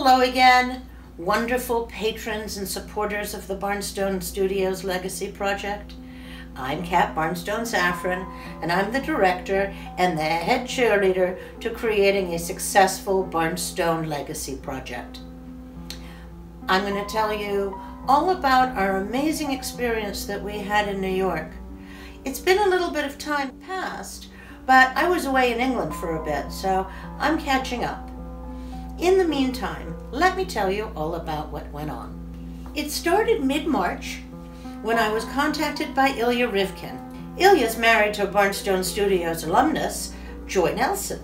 Hello again, wonderful patrons and supporters of the Barnstone Studios Legacy Project. I'm Kat Barnstone Saffron, and I'm the director and the head cheerleader to creating a successful Barnstone Legacy Project. I'm going to tell you all about our amazing experience that we had in New York. It's been a little bit of time past, but I was away in England for a bit, so I'm catching up. In the meantime, let me tell you all about what went on. It started mid-March when I was contacted by Ilya Rivkin. Ilya's married to a Barnstone Studios alumnus, Joy Nelson.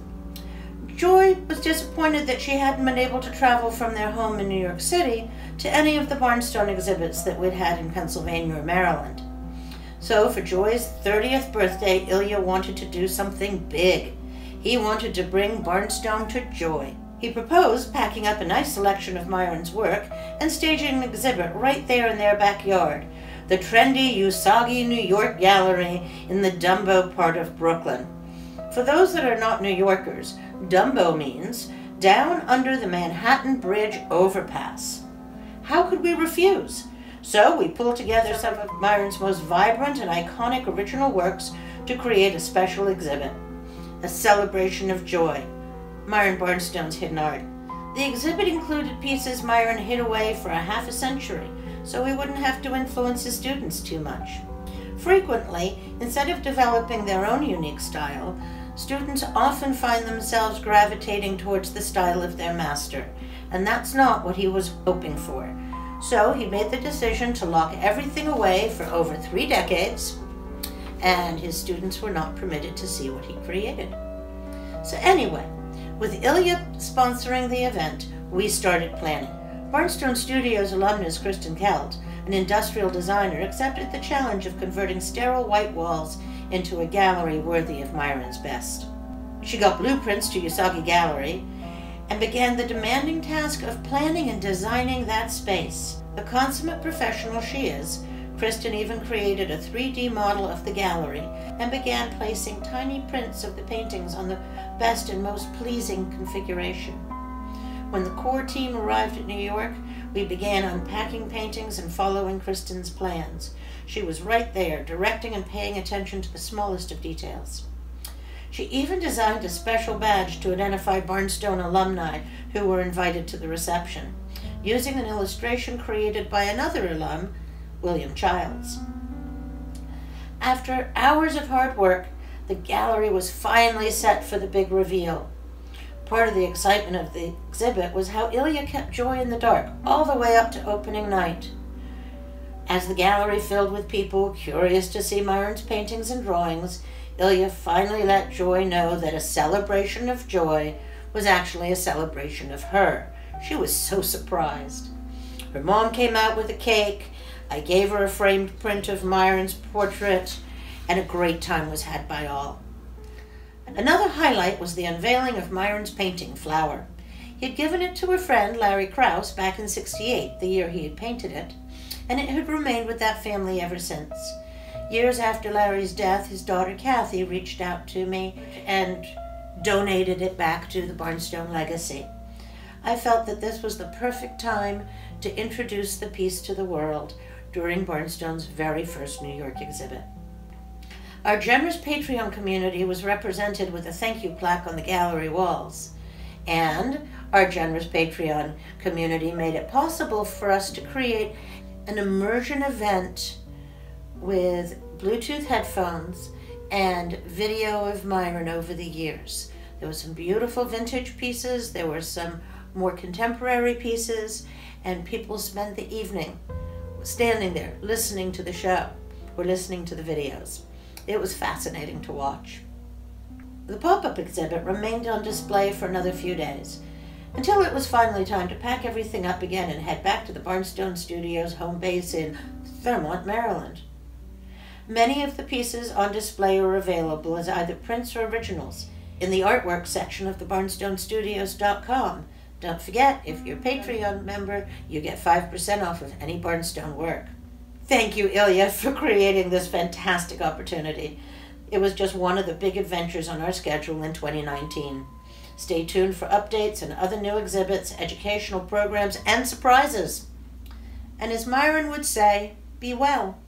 Joy was disappointed that she hadn't been able to travel from their home in New York City to any of the Barnstone exhibits that we'd had in Pennsylvania or Maryland. So for Joy's 30th birthday, Ilya wanted to do something big. He wanted to bring Barnstone to Joy. He proposed packing up a nice selection of Myron's work and staging an exhibit right there in their backyard, the trendy Usagi, New York Gallery in the Dumbo part of Brooklyn. For those that are not New Yorkers, Dumbo means down under the Manhattan Bridge overpass. How could we refuse? So we pulled together some of Myron's most vibrant and iconic original works to create a special exhibit, a celebration of joy. Myron Barnstone's hidden art. The exhibit included pieces Myron hid away for a half a century, so he wouldn't have to influence his students too much. Frequently, instead of developing their own unique style, students often find themselves gravitating towards the style of their master, and that's not what he was hoping for. So he made the decision to lock everything away for over 3 decades, and his students were not permitted to see what he created. So anyway, with Ilya sponsoring the event, we started planning. Barnstone Studios alumnus Kristen Kelt, an industrial designer, accepted the challenge of converting sterile white walls into a gallery worthy of Myron's best. She got blueprints to Usagi Gallery and began the demanding task of planning and designing that space. The consummate professional she is, Kristen even created a 3D model of the gallery and began placing tiny prints of the paintings on the best and most pleasing configuration. When the core team arrived at New York, we began unpacking paintings and following Kristen's plans. She was right there, directing and paying attention to the smallest of details. She even designed a special badge to identify Barnstone alumni who were invited to the reception, using an illustration created by another alum, William Childs. After hours of hard work, the gallery was finally set for the big reveal. Part of the excitement of the exhibit was how Ilya kept Joy in the dark all the way up to opening night. As the gallery filled with people curious to see Myron's paintings and drawings, Ilya finally let Joy know that a celebration of joy was actually a celebration of her. She was so surprised. Her mom came out with a cake. I gave her a framed print of Myron's portrait, and a great time was had by all. Another highlight was the unveiling of Myron's painting, Flower. He had given it to a friend, Larry Krauss, back in '68, the year he had painted it, and it had remained with that family ever since. Years after Larry's death, his daughter Kathy reached out to me and donated it back to the Barnstone Legacy. I felt that this was the perfect time to introduce the piece to the world during Barnstone's very first New York exhibit. Our generous Patreon community was represented with a thank you plaque on the gallery walls, and our generous Patreon community made it possible for us to create an immersion event with Bluetooth headphones and video of Myron over the years. There were some beautiful vintage pieces, there were some more contemporary pieces, and people spent the evening standing there listening to the show or listening to the videos. It was fascinating to watch. The pop-up exhibit remained on display for another few days, until it was finally time to pack everything up again and head back to the Barnstone Studios home base in Vermont, Maryland. Many of the pieces on display are available as either prints or originals in the artwork section of the barnstonestudios.com. Don't forget, if you're a Patreon member, you get 5% off of any Barnstone work. Thank you, Ilya, for creating this fantastic opportunity. It was just one of the big adventures on our schedule in 2019. Stay tuned for updates and other new exhibits, educational programs, and surprises. And as Myron would say, be well.